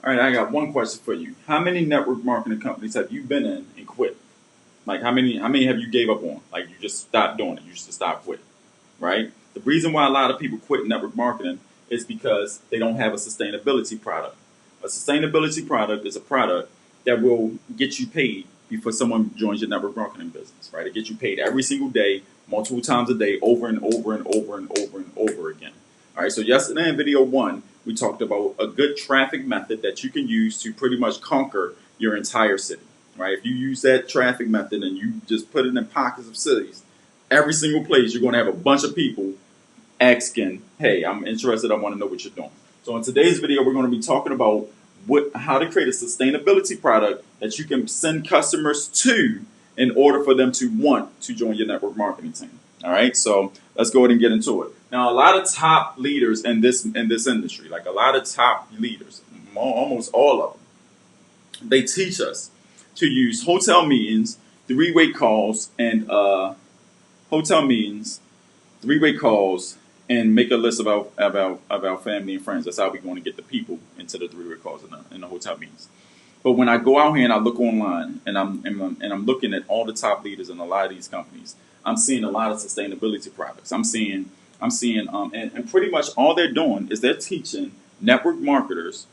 All right, I got one question for you. How many network marketing companies have you been in and quit? Like how many have you gave up on? Like you just stopped doing it. You just stopped quitting, right? The reason why a lot of people quit network marketing is because they don't have a sustainability product. A sustainability product is a product that will get you paid before someone joins your network marketing business, right? It gets you paid every single day, multiple times a day, over and over and over and over and over again. All right, so yesterday in video one, we talked about a good traffic method that you can use to pretty much conquer your entire city, right? If you use that traffic method and you just put it in pockets of cities, every single place you're going to have a bunch of people asking, hey, I'm interested, I want to know what you're doing. So in today's video, we're going to be talking about how to create a sustainability product that you can send customers to in order for them to want to join your network marketing team. All right, so let's go ahead and get into it. Now, a lot of top leaders in this industry, like a lot of top leaders, almost all of them, they teach us to use hotel meetings, three-way calls, and and make a list of our family and friends. That's how we're going to get the people into the three-way calls in the hotel meetings. But when I go out here and I look online and I'm looking at all the top leaders in a lot of these companies, I'm seeing a lot of sustainability products. I'm seeing and pretty much all they're doing is they're teaching network marketers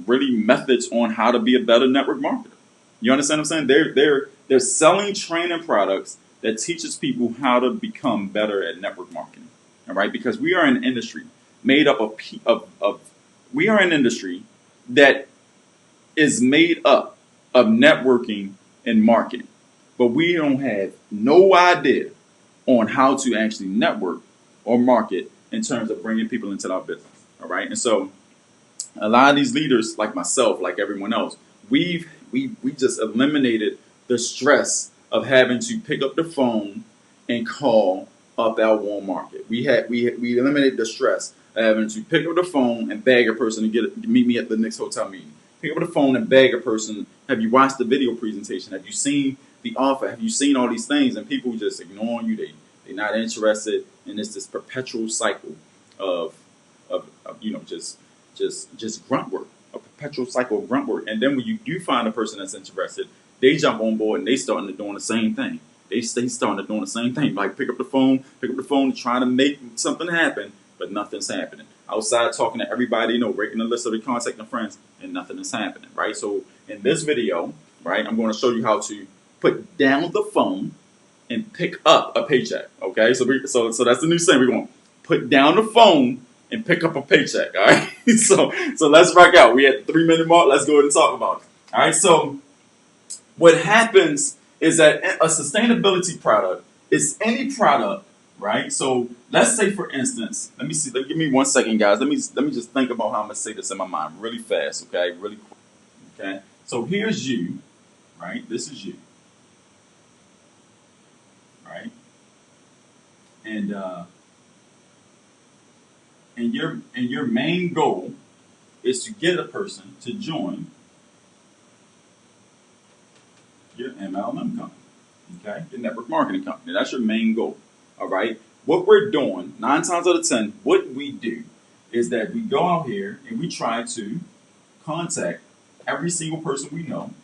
really methods on how to be a better network marketer. You understand what I'm saying? They're selling training products that teaches people how to become better at network marketing. All right, because we are an industry made up of we are an industry that is made up of networking and marketing, but we don't have no idea on how to actually network or market in terms of bringing people into our business. All right, and so a lot of these leaders, like myself, like everyone else, we just eliminated the stress of having to pick up the phone and call up our warm market. We eliminated the stress of having to pick up the phone and beg a person to meet me at the next hotel meeting. Pick up the phone and beg a person, have you watched the video presentation? Have you seen the offer? Have you seen all these things? And people just ignoring you. They're not interested, and it's this perpetual cycle of just grunt work, a perpetual cycle of grunt work. And then when you do find a person that's interested, they jump on board and they starting to doing the same thing. They starting to doing the same thing, like pick up the phone, trying to make something happen, but nothing's happening. Outside talking to everybody, breaking a list of their contacts and friends, and nothing is happening, right? So in this video, right, I'm going to show you how to put down the phone and pick up a paycheck. Okay, so that's the new saying. We're going to put down the phone and pick up a paycheck. All right, so let's rock out. We at the 3-minute mark. Let's go ahead and talk about it. All right, so what happens is that a sustainability product is any product, right? So let's say, for instance, let me see. Give me 1 second, guys. Let me just think about how I'm gonna say this in my mind really fast. Okay, really quick. Okay, so here's you, right? This is you, right? And your main goal is to get a person to join your MLM company, okay? Your network marketing company. That's your main goal, all right? What we're doing, 9 times out of 10, what we do is that we go out here and we try to contact every single person we know,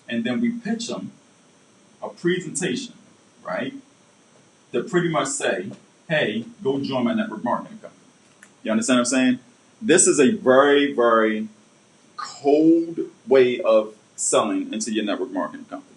and then we pitch them a presentation, right? To pretty much say, hey, go join my network marketing company. You understand what I'm saying? This is a very, very cold way of selling into your network marketing company.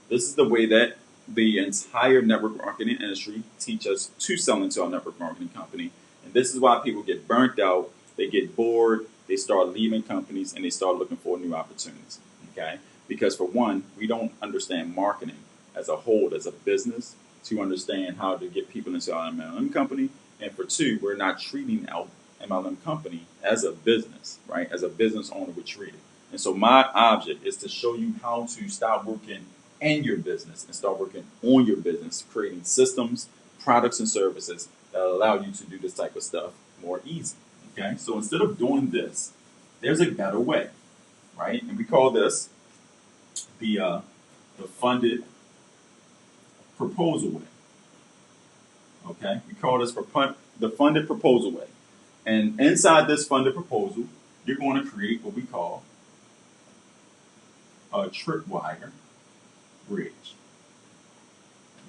This is the way that the entire network marketing industry teach us to sell into our network marketing company. And this is why people get burnt out, they get bored, they start leaving companies, and they start looking for new opportunities. Okay? Because for one, we don't understand marketing as a whole, as a business, to understand how to get people into our MLM company. And for two, we're not treating our MLM company as a business, right? As a business owner, we treat it. And so my object is to show you how to start working in your business and start working on your business, creating systems, products, and services that allow you to do this type of stuff more easy. Okay, so instead of doing this, there's a better way, right? And we call this the funded proposal way. Okay, we call this the funded proposal way. And inside this funded proposal, you're going to create what we call a tripwire bridge.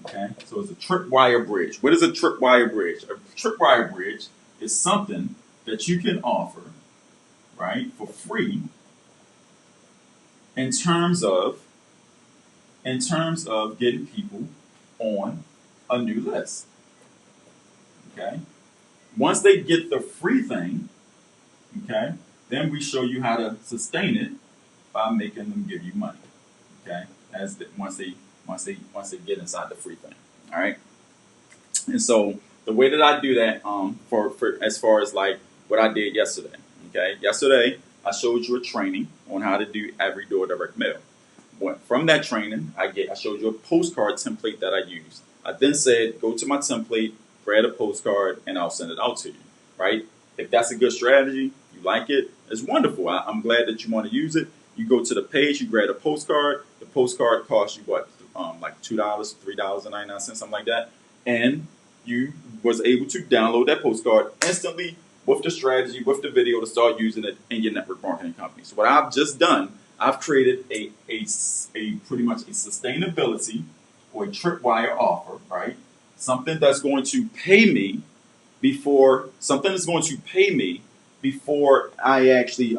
Okay, so it's a tripwire bridge. What is a tripwire bridge? A tripwire bridge is something that you can offer, right, for free in terms of getting people on a new list. Okay, once they get the free thing, okay, then we show you how to sustain it by making them give you money. Okay, once they get inside the free thing. All right. And so the way that I do that, for as far as like what I did yesterday. Okay, yesterday I showed you a training on how to do every door direct mail. From that training, I showed you a postcard template that I used. I then said, go to my template, grab a postcard, and I'll send it out to you. Right? If that's a good strategy, you like it, it's wonderful. I'm glad that you want to use it. You go to the page, you grab a postcard. The postcard costs you what, like $2, $3.99, something like that, and you was able to download that postcard instantly with the strategy, with the video to start using it in your network marketing company. So what I've just done, I've created a pretty much a sustainability or a tripwire offer, right? Something that's going to pay me before I actually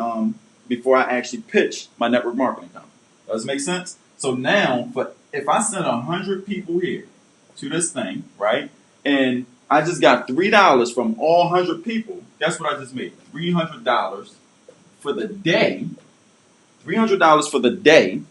pitch my network marketing company. Does it make sense? So now, if I send 100 people here to this thing, right, and I just got $3 from all 100 people, guess what I just made? $300 for the day. $300 for the day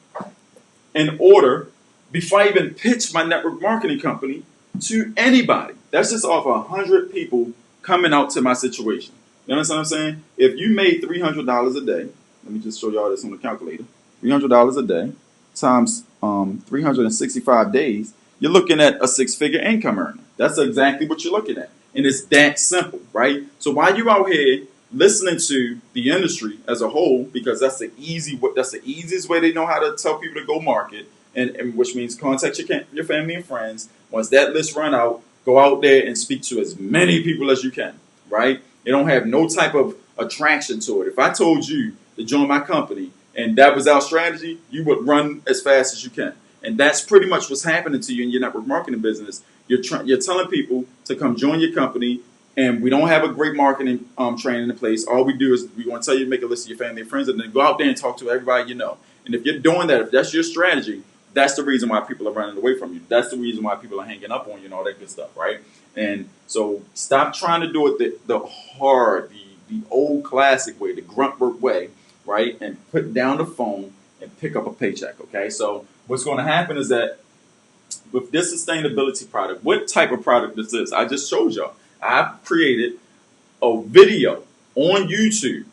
in order before I even pitch my network marketing company to anybody. That's just off 100 people coming out to my situation. You understand what I'm saying? If you made $300 a day, let me just show y'all this on the calculator. $300 a day times 365 days, you're looking at a six-figure income earner. That's exactly what you're looking at. And it's that simple, right? So while you're out here listening to the industry as a whole, because that's the easiest way they know how to tell people to go market, and which means contact your family and friends. Once that list run out, go out there and speak to as many people as you can, right? It don't have no type of attraction to it. If I told you to join my company and that was our strategy, you would run as fast as you can. And that's pretty much what's happening to you in your network marketing business. You're telling people to come join your company, and we don't have a great marketing training in place. All we do is we want to tell you to make a list of your family and friends, and then go out there and talk to everybody you know. And if you're doing that, if that's your strategy, that's the reason why people are running away from you. That's the reason why people are hanging up on you and all that good stuff, right? And so stop trying to do it the hard, the old classic way, the grunt work way, right? And put down the phone and pick up a paycheck, okay? So what's going to happen is that with this sustainability product, what type of product is this? I just showed y'all. I've created a video on YouTube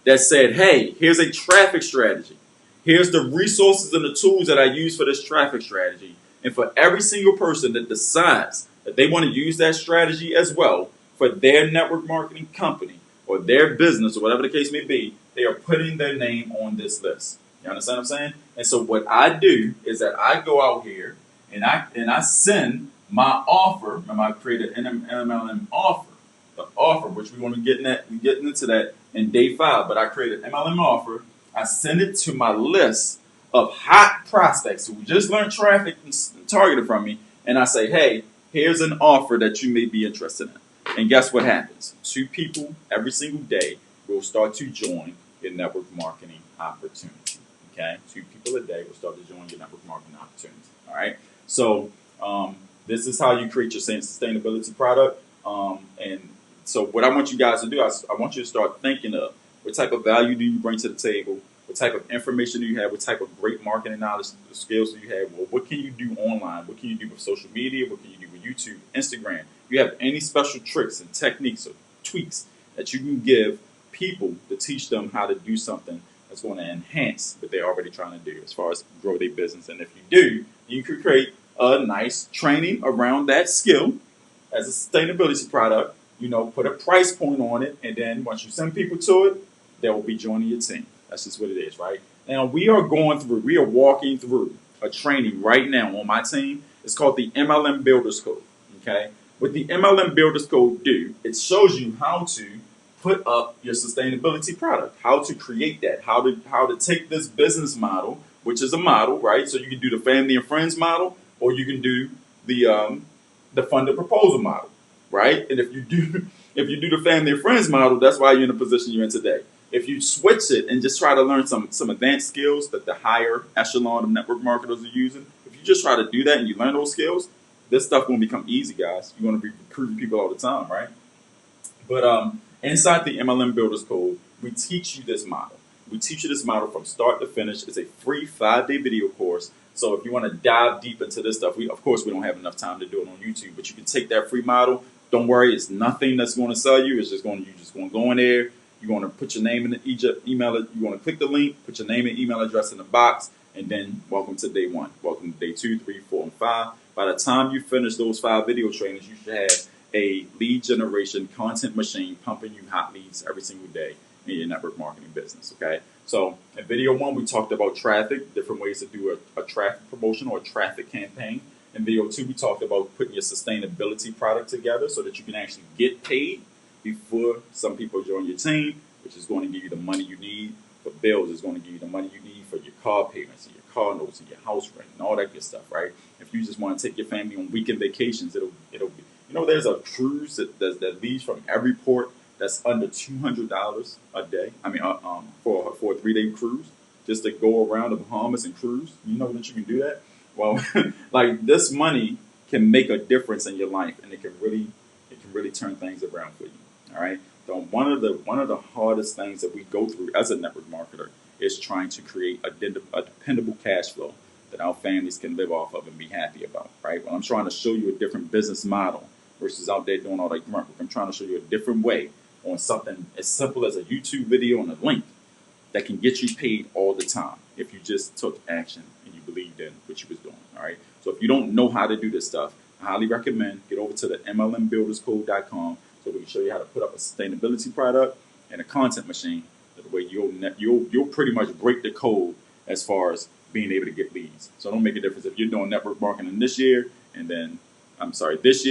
that said, hey, here's a traffic strategy. Here's the resources and the tools that I use for this traffic strategy. And for every single person that decides that they want to use that strategy as well for their network marketing company or their business or whatever the case may be, they are putting their name on this list. You understand what I'm saying? And so what I do is that I go out here and I send my offer. Remember, I created an MLM offer. The offer, which we're getting into that in day 5, but I created an MLM offer. I send it to my list of hot prospects who just learned traffic and targeted from me, and I say, hey, here's an offer that you may be interested in. And guess what happens? 2 people every single day will start to join your network marketing opportunity. Okay? 2 people a day will start to join your network marketing opportunity. All right? So this is how you create your sustainability product. And so what I want you guys to do, I want you to start thinking of what type of value do you bring to the table? What type of information do you have? What type of great marketing knowledge skills do you have? Well, what can you do online? What can you do with social media? What can you do with YouTube, Instagram? Do you have any special tricks and techniques or tweaks that you can give people to teach them how to do something that's going to enhance what they're already trying to do as far as grow their business? And if you do, you can create a nice training around that skill as a sustainability product. You know, put a price point on it, and then once you send people to it, they will be joining your team. That's just what it is, right? Now, we are walking through a training right now on my team. It's called the MLM Builders Code, okay? What the MLM Builders Code do, it shows you how to put up your sustainability product, how to create that, how to take this business model, which is a model, right? So you can do the family and friends model, or you can do the funded proposal model, right? And if you do the family and friends model, that's why you're in the position you're in today. If you switch it and just try to learn some advanced skills that the higher echelon of network marketers are using, if you just try to do that and you learn those skills, this stuff won't become easy, guys. You're going to be recruiting people all the time, right? But inside the MLM Builders Code, we teach you this model. We teach you this model from start to finish. It's a free 5-day video course. So if you want to dive deep into this stuff, of course we don't have enough time to do it on YouTube, but you can take that free model. Don't worry, it's nothing that's going to sell you. It's just going to go in there. You're going to put your name in the email. You're going to click the link, put your name and email address in the box, and then welcome to day 1. Welcome to day 2, 3, 4, and 5. By the time you finish those 5 video trainings, you should have a lead generation content machine pumping you hot leads every single day in your network marketing business. Okay. So in video 1, we talked about traffic, different ways to do a traffic promotion or a traffic campaign. In video 2, we talked about putting your sustainability product together so that you can actually get paid before some people join your team, which is going to give you the money you need for bills. It's going to give you the money you need for your car payments and your car notes and your house rent and all that good stuff, right? If you just want to take your family on weekend vacations, it'll be, there's a cruise that leaves from every port that's under $200 a day. I mean, for a 3-day cruise, just to go around the Bahamas and cruise. You know that you can do that. Well, like this money can make a difference in your life, and it can really turn things around for you. All right. So one of the hardest things that we go through as a network marketer is trying to create a dependable cash flow that our families can live off of and be happy about. Right. Well, I'm trying to show you a different business model versus out there doing all that grunt work. I'm trying to show you a different way on something as simple as a YouTube video and a link that can get you paid all the time if you just took action and you believed in what you was doing. All right. So if you don't know how to do this stuff, I highly recommend get over to the MLMbuilderscode.com so we can show you how to put up a sustainability product and a content machine. That way you'll pretty much break the code as far as being able to get leads. So don't make a difference if you're doing network marketing this year and then next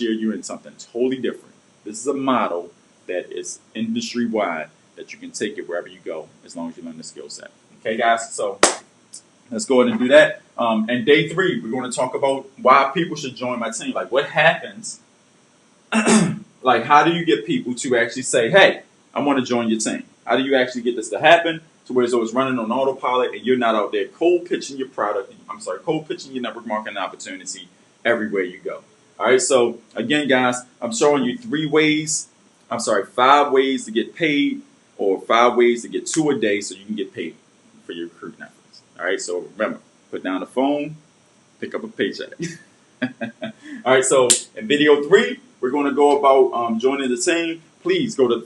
year you're in something totally different. This is a model that is industry wide that you can take it wherever you go as long as you learn the skill set. Okay, guys. So let's go ahead and do that. And day 3, we're going to talk about why people should join my team. Like what happens, like how do you get people to actually say, hey, I want to join your team? How do you actually get this to happen to where it's running on autopilot and you're not out there cold pitching your cold pitching your network marketing opportunity everywhere you go? All right. So again, guys, I'm showing you 5 ways to get paid, or 5 ways to get 2 a day so you can get paid for your recruiting efforts. All right. So remember, put down the phone, pick up a paycheck. All right. So in video 3, we're going to go about joining the team. Please go to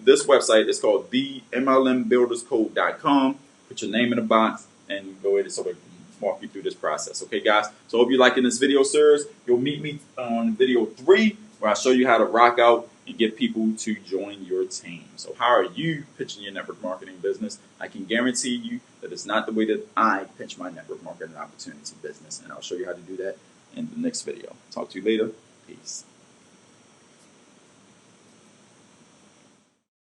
this website. It's called the MLMbuilderscode.com. Put your name in the box and go ahead and sort of walk you through this process. Okay, guys. So hope you're liking this video series. You'll meet me on video 3, where I show you how to rock out and get people to join your team. So how are you pitching your network marketing business? I can guarantee you that it's not the way that I pitch my network marketing opportunity business. And I'll show you how to do that in the next video. Talk to you later. Peace.